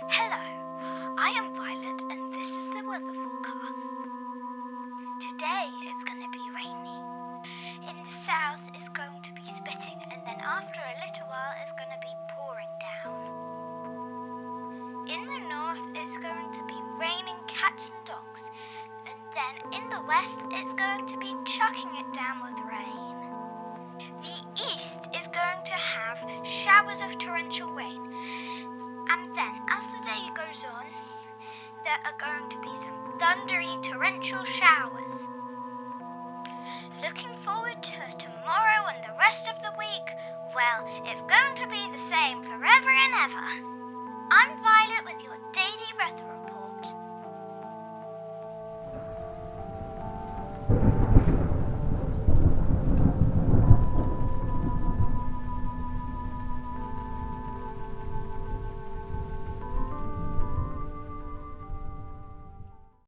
Hello, I am Violet and this is the weather forecast. Today it's going to be rainy. In the south it's going to be spitting and then after a little while it's going to be pouring down. In the north it's going to be raining cats and dogs and then in the west it's going to be chucking it down with rain. The east is going to have showers of torrential rain. And then, as the day goes on, there are going to be some thundery torrential showers. Looking forward to tomorrow and the rest of the week, well, it's going to be the same forever and ever. I'm Violet with your daily weather report.